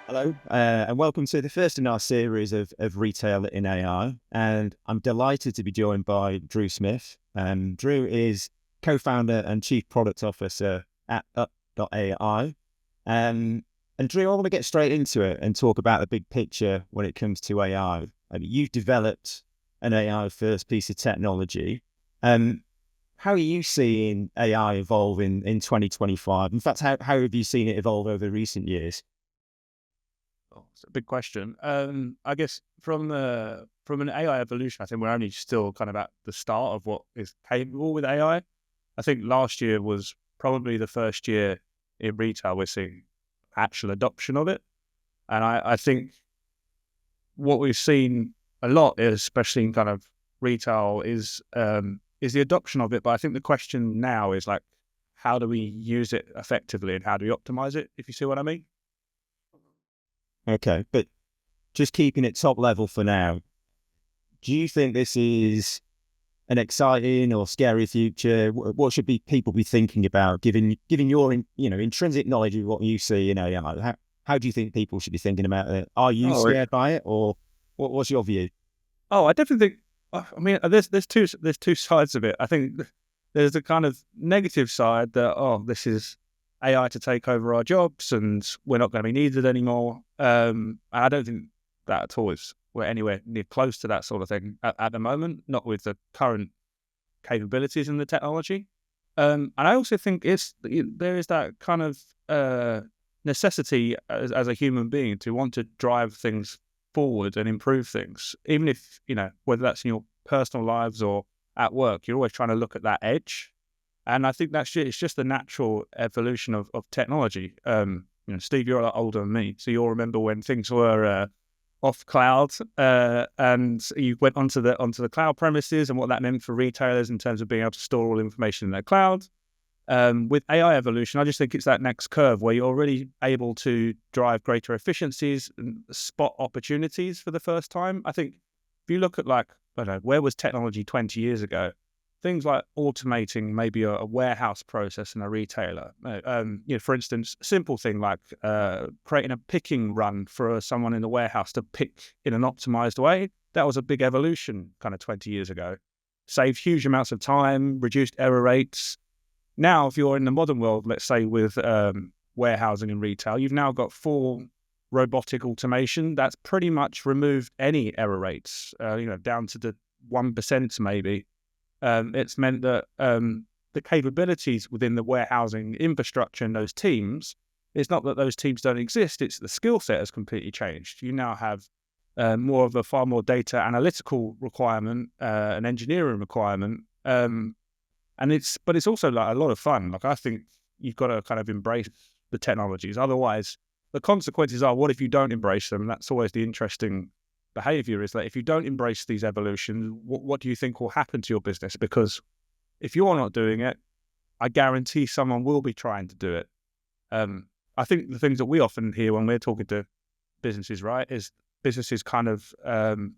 Hello, and welcome to the first in our series of Retail in AI. And I'm delighted to be joined by Drew Smith. Drew is co-founder and chief product officer at Upp.ai. And Drew, I want to get straight into it and talk about the big picture when it comes to AI. You've developed an AI-first piece of technology. How are you seeing AI evolve in 2025? In fact, how have you seen it evolve over recent years? Oh, it's a big question. I guess from an AI evolution, I think we're only still kind of at the start of what is capable with AI. I think last year was probably the first year in retail we're seeing actual adoption of it. And I think what we've seen a lot, especially in kind of retail, is the adoption of it. But I think the question now is like, how do we use it effectively and how do we optimize it? If you see what I mean. Okay, but just keeping it top level for now, do you think this is an exciting or scary future? What should people be thinking about, given your intrinsic knowledge of what you see in AI? How do you think people should be thinking about it? Are you Oh, scared by it, or what's your view? I definitely think. I mean, there's two sides of it. I think there's the kind of negative side that this is AI to take over our jobs and we're not going to be needed anymore. I don't think that at all is we're anywhere near close to that sort of thing at the moment. Not with the current capabilities in the technology. And I also think there is that kind of necessity as a human being to want to drive things forward and improve things, even if whether that's in your personal lives or at work. You're always trying to look at that edge, and I think it's just the natural evolution of technology. Steve, you're a lot older than me, so you'll remember when things were off cloud, and you went onto the cloud premises and what that meant for retailers in terms of being able to store all information in their cloud. With AI evolution, I just think it's that next curve where you're really able to drive greater efficiencies and spot opportunities for the first time. I think if you look at I don't know, where was technology 20 years ago? Things like automating maybe a warehouse process in a retailer. For instance, a simple thing like creating a picking run for someone in the warehouse to pick in an optimized way. That was a big evolution kind of 20 years ago. Saved huge amounts of time, reduced error rates. Now, if you're in the modern world, let's say with warehousing and retail, you've now got full robotic automation that's pretty much removed any error rates, down to the 1% maybe. It's meant that the capabilities within the warehousing infrastructure and those teams, it's not that those teams don't exist, it's the skill set has completely changed. You now have more of a far more data analytical requirement, an engineering requirement. But it's also like a lot of fun. Like I think you've got to kind of embrace the technologies. Otherwise, the consequences are, what if you don't embrace them? And that's always the interesting behavior, is that if you don't embrace these evolutions, what do you think will happen to your business? Because if you're not doing it, I guarantee someone will be trying to do it. I think the things that we often hear when we're talking to businesses, right, is businesses kind of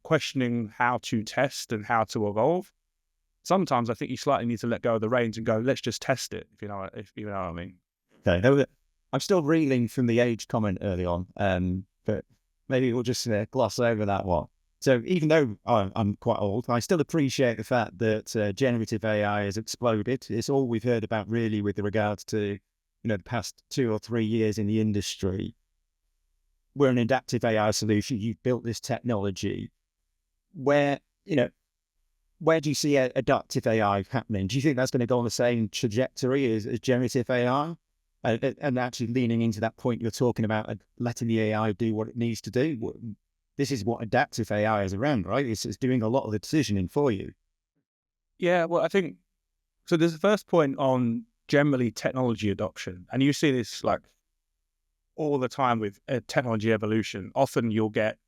questioning how to test and how to evolve. Sometimes I think you slightly need to let go of the reins and go, let's just test it, if you know what I mean. Okay, now, I'm still reeling from the age comment early on, but maybe we'll just gloss over that one. So even though I'm quite old, I still appreciate the fact that generative AI has exploded. It's all we've heard about really with regards to the past 2 or 3 years in the industry. We're an adaptive AI solution. You've built this technology. Where do you see adaptive AI happening? Do you think that's going to go on the same trajectory as generative AI? And actually leaning into that point you're talking about, letting the AI do what it needs to do. This is what adaptive AI is around, right? It's doing a lot of the decisioning for you. Yeah, well, I think so. There's the first point on generally technology adoption, and you see this like all the time with technology evolution. Often you'll get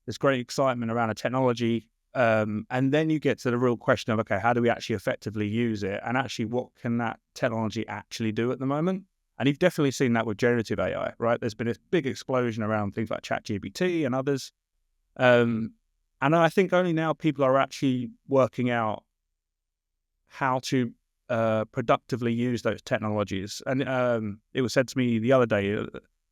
this great excitement around a technology, and then you get to the real question of, okay, how do we actually effectively use it? And actually, what can that technology actually do at the moment? And you've definitely seen that with generative AI, right? There's been a big explosion around things like ChatGPT and others. And I think only now people are actually working out how to productively use those technologies. And it was said to me the other day,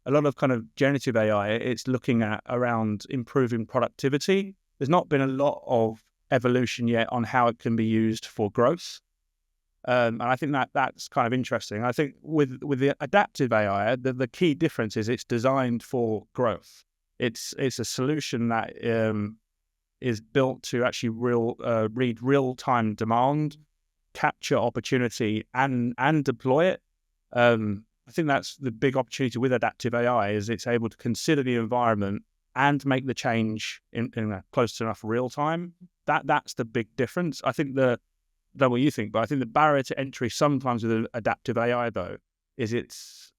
a lot of kind of generative AI, it's looking at around improving productivity. There's not been a lot of evolution yet on how it can be used for growth. And I think that's kind of interesting. I think with the adaptive AI, the key difference is it's designed for growth. It's a solution that is built to actually read real time demand, capture opportunity, and deploy it. I think that's the big opportunity with adaptive AI is it's able to consider the environment and make the change in a close to enough real time. That's the big difference. I think I don't know what you think, but I think the barrier to entry sometimes with adaptive AI though is it's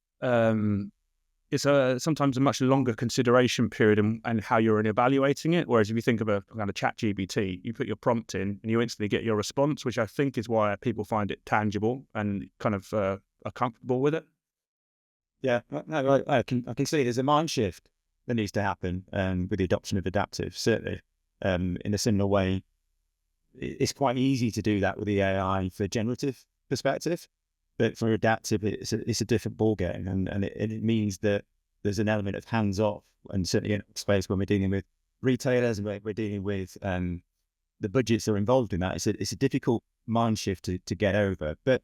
sometimes a much longer consideration period and how you're evaluating it. Whereas if you think of a kind of chat GPT, you put your prompt in and you instantly get your response, which I think is why people find it tangible and kind of are comfortable with it. Yeah, no, I can see there's a mind shift that needs to happen with the adoption of adaptive. Certainly, in a similar way, it's quite easy to do that with the AI for generative perspective, but for adaptive, it's a different ballgame, and it means that there's an element of hands off, and certainly in space when we're dealing with retailers and we're dealing with the budgets that are involved in that. It's a difficult mind shift to get over, but.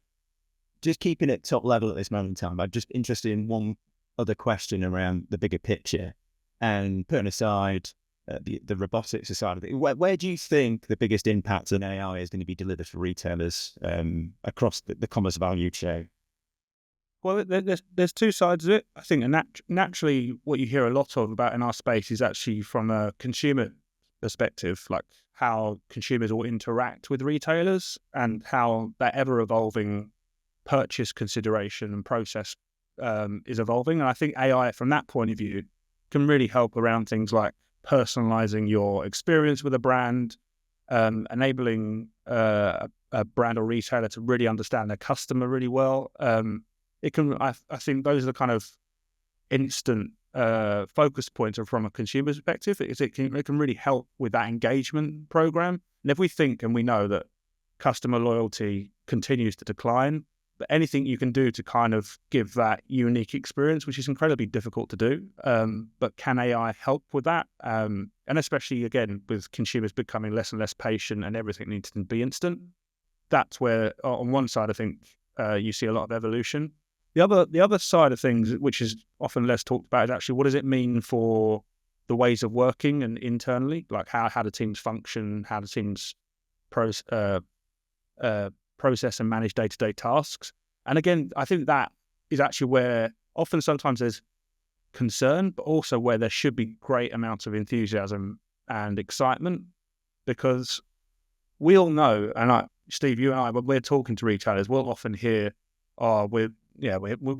Just keeping it top level at this moment in time, I'm just interested in one other question around the bigger picture and putting aside the robotics side of it. Where do you think the biggest impact on AI is going to be delivered for retailers across the commerce value chain? Well, there's two sides of it. I think naturally what you hear a lot of about in our space is actually from a consumer perspective, like how consumers will interact with retailers and how that ever evolving purchase consideration and process is evolving. And I think AI from that point of view can really help around things like personalizing your experience with a brand, enabling a brand or retailer to really understand their customer really well. I think those are the kind of instant focus points from a consumer perspective. It can really help with that engagement program. And if we think and we know that customer loyalty continues to decline, but anything you can do to kind of give that unique experience, which is incredibly difficult to do, but can AI help with that? And especially, again, with consumers becoming less and less patient and everything needs to be instant, that's where, on one side, I think you see a lot of evolution. The other side of things, which is often less talked about, is actually what does it mean for the ways of working and internally, like how the teams function, how the teams process and manage day-to-day tasks. And again, I think that is actually where often sometimes there's concern, but also where there should be great amounts of enthusiasm and excitement, because we all know, and Steve, you and I, when we're talking to retailers, we'll often hear, "Oh, we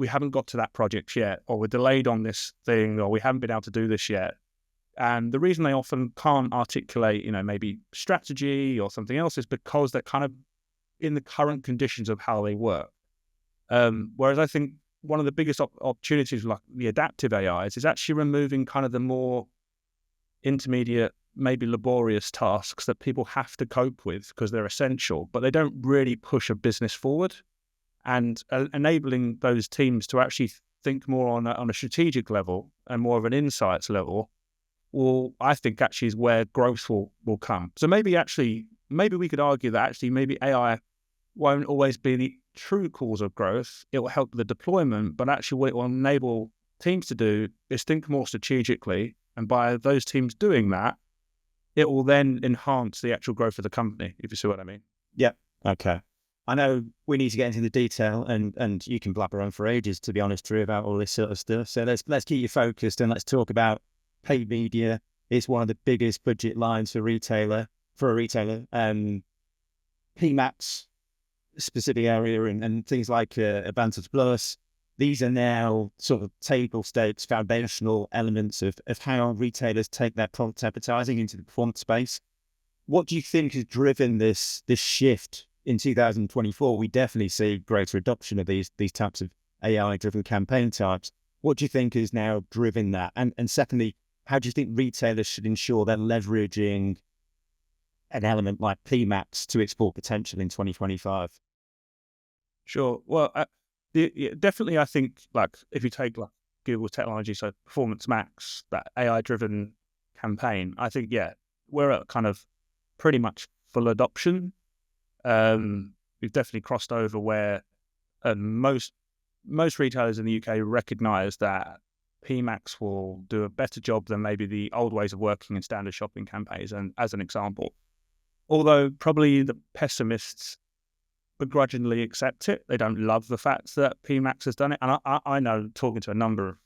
haven't got to that project yet, or we're delayed on this thing, or we haven't been able to do this yet." And the reason they often can't articulate, maybe strategy or something else is because they're kind of in the current conditions of how they work. Whereas I think one of the biggest opportunities like the adaptive AIs is actually removing kind of the more intermediate, maybe laborious tasks that people have to cope with because they're essential, but they don't really push a business forward. And enabling those teams to actually think more on a strategic level and more of an insights level, I think actually is where growth will come. So maybe we could argue that actually maybe AI won't always be the true cause of growth. It will help the deployment, but actually what it will enable teams to do is think more strategically. And by those teams doing that, it will then enhance the actual growth of the company, if you see what I mean. Yeah. Okay. I know we need to get into the detail and you can blabber on for ages, to be honest, Drew, about all this sort of stuff. So let's keep you focused and let's talk about paid media. It's one of the biggest budget lines for a retailer. PMAX, specific area, and things like Advantage Plus. These are now sort of table stakes, foundational elements of how retailers take their product advertising into the performance space. What do you think has driven this shift in 2024? We definitely see greater adoption of these types of AI-driven campaign types. What do you think has now driven that? And secondly, how do you think retailers should ensure they're leveraging an element like PMAX to its full potential in 2025? Sure. Well, definitely, I think like if you take like Google's technology, so Performance Max, that AI-driven campaign, I think, we're at kind of pretty much full adoption. We've definitely crossed over where most retailers in the UK recognise that PMax will do a better job than maybe the old ways of working in standard shopping campaigns, and as an example. Although probably the pessimists begrudgingly accept it. They don't love the fact that PMax has done it. And I know, talking to a number of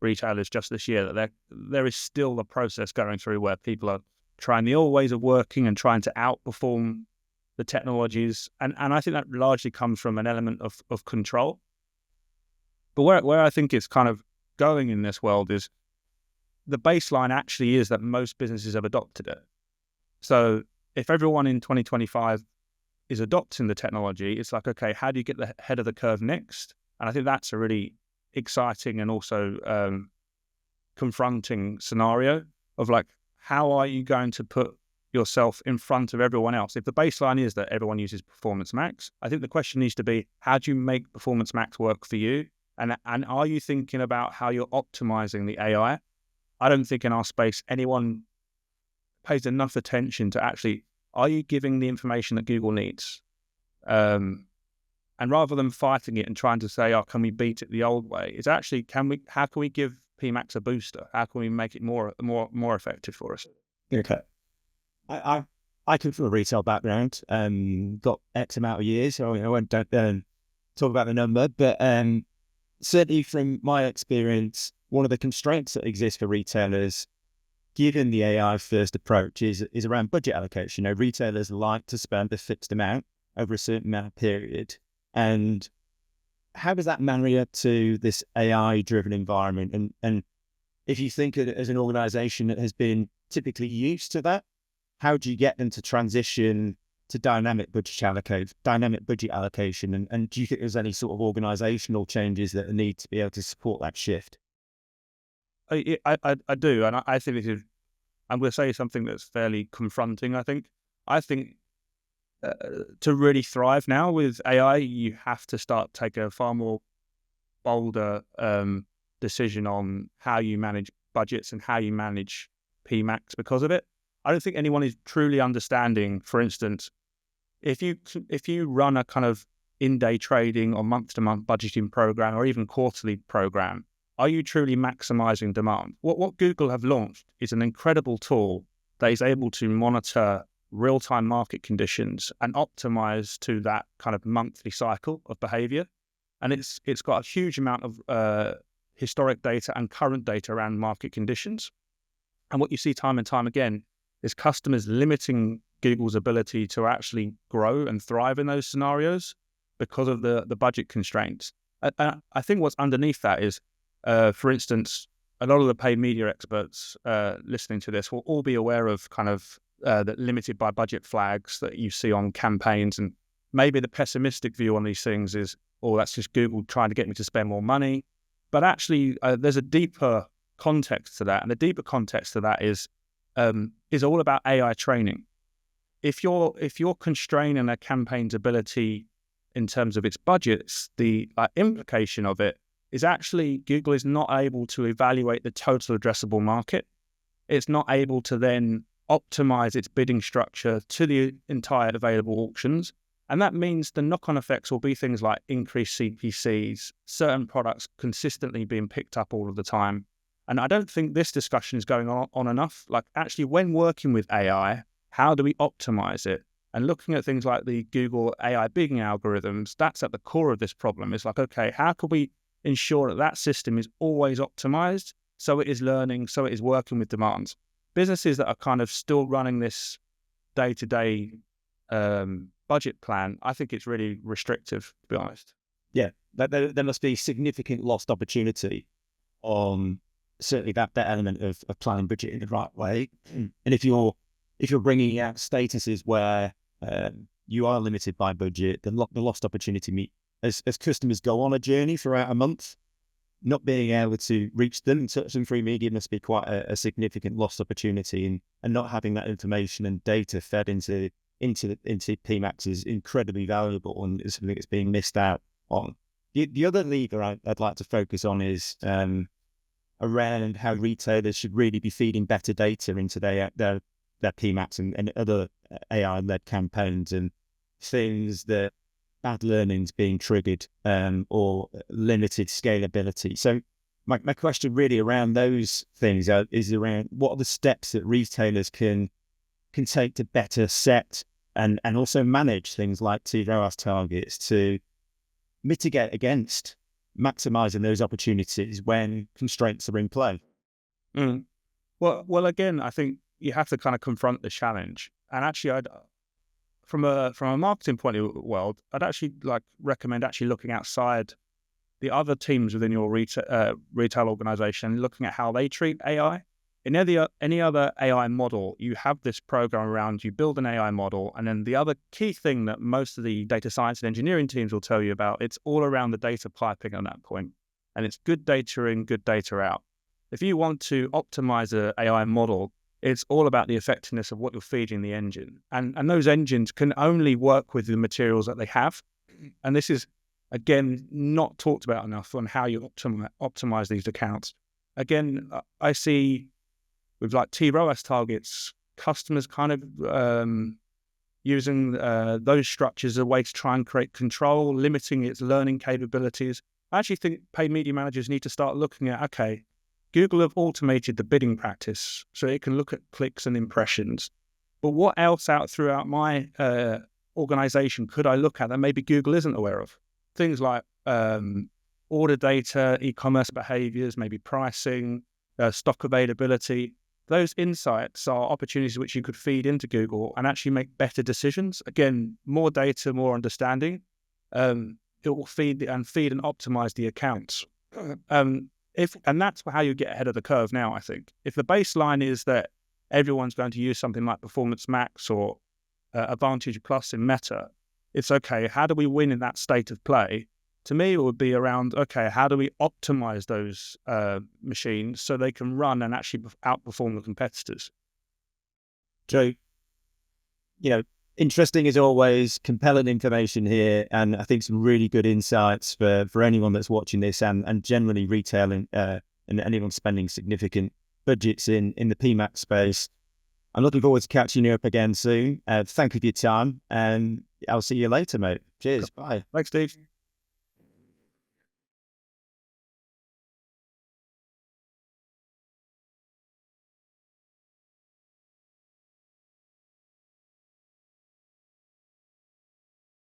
retailers just this year, that there is still a process going through where people are trying the old ways of working and trying to outperform the technologies. And I think that largely comes from an element of control. But where I think it's kind of going in this world is the baseline actually is that most businesses have adopted it. So if everyone in 2025 is adopting the technology, it's like, okay, how do you get the head of the curve next? And I think that's a really exciting and also confronting scenario of like, how are you going to put yourself in front of everyone else? If the baseline is that everyone uses Performance Max, I think the question needs to be, how do you make Performance Max work for you? And are you thinking about how you're optimizing the AI? I don't think in our space anyone pays enough attention to actually, are you giving the information that Google needs? And rather than fighting it and trying to say, oh, can we beat it the old way? It's actually, how can we give PMax a booster? How can we make it more effective for us? Okay. I come from a retail background, got X amount of years, so I won't talk about the number, but certainly from my experience, one of the constraints that exists for retailers, given the AI first approach, is around budget allocation. You know, retailers like to spend a fixed amount over a certain amount of period. And how does that marry up to this AI driven environment? And if you think of it as an organization that has been typically used to that, how do you get them to transition to dynamic budget allocation? And do you think there's any sort of organizational changes that need to be able to support that shift? I do, and I think I'm going to say something that's fairly confronting. I think to really thrive now with AI, you have to start taking a far more bolder decision on how you manage budgets and how you manage PMax because of it. I don't think anyone is truly understanding, for instance, if you run a kind of in-day trading or month-to-month budgeting program or even quarterly program, are you truly maximizing demand? What Google have launched is an incredible tool that is able to monitor real-time market conditions and optimize to that kind of monthly cycle of behavior. And it's got a huge amount of historic data and current data around market conditions. And what you see time and time again is customers limiting Google's ability to actually grow and thrive in those scenarios because of the budget constraints. I think what's underneath that is, for instance, a lot of the paid media experts listening to this will all be aware of kind of that limited by budget flags that you see on campaigns. And maybe the pessimistic view on these things is, oh, that's just Google trying to get me to spend more money. But actually, there's a deeper context to that. And the deeper context to that is all about AI training. If you're constraining a campaign's ability in terms of its budgets, the implication of it is actually Google is not able to evaluate the total addressable market. It's not able to then optimize its bidding structure to the entire available auctions. And that means the knock-on effects will be things like increased CPCs, certain products consistently being picked up all of the time. And I don't think this discussion is going on enough. Like, actually, when working with AI, how do we optimize it? And looking at things like the Google AI bidding algorithms, that's at the core of this problem. It's like, okay, how can we ensure that system is always optimized so it is learning, so it is working with demands? Businesses that are kind of still running this day-to-day budget plan, I think it's really restrictive, to be honest. Yeah, there must be significant lost opportunity on certainly that element of planning budget in the right way. And if you're bringing out statuses where you are limited by budget, the lost opportunity as customers go on a journey throughout a month, not being able to reach them and touch them through media must be quite a significant lost opportunity, and not having that information and data fed into PMax is incredibly valuable, and it's something that's being missed out on. The other lever I'd like to focus on is around how retailers should really be feeding better data into their PMAX and other AI-led campaigns, and things that bad learning's being triggered or limited scalability. So my question really around those things is around what are the steps that retailers can take to better set and also manage things like TROAS targets to mitigate against maximizing those opportunities when constraints are in play. Mm. Well, again, I think you have to kind of confront the challenge. And actually, from a marketing point of world, I'd actually recommend actually looking outside the other teams within your retail organization, looking at how they treat AI. In any other AI model, you have this program around, you build an AI model, and then the other key thing that most of the data science and engineering teams will tell you about, it's all around the data piping at that point. And it's good data in, good data out. If you want to optimize an AI model, it's all about the effectiveness of what you're feeding the engine. And those engines can only work with the materials that they have. And this is, again, not talked about enough on how you optimize these accounts. Again, I see with like TROAS targets, customers kind of using those structures as a way to try and create control, limiting its learning capabilities. I actually think paid media managers need to start looking at, okay, Google have automated the bidding practice so it can look at clicks and impressions. But what else out throughout my organization could I look at that maybe Google isn't aware of? Things like order data, e-commerce behaviors, maybe pricing, stock availability. Those insights are opportunities which you could feed into Google and actually make better decisions. Again, more data, more understanding. It will feed and optimize the accounts. And that's how you get ahead of the curve now, I think. If the baseline is that everyone's going to use something like Performance Max or Advantage Plus in Meta, it's okay, how do we win in that state of play? To me, it would be around, okay, how do we optimize those machines so they can run and actually outperform the competitors? So, interesting as always, compelling information here, and I think some really good insights for anyone that's watching this and generally retailing and anyone spending significant budgets in the PMAX space. I'm looking forward to catching you up again soon. Thank you for your time, and I'll see you later, mate. Cheers. Bye. Thanks, Steve.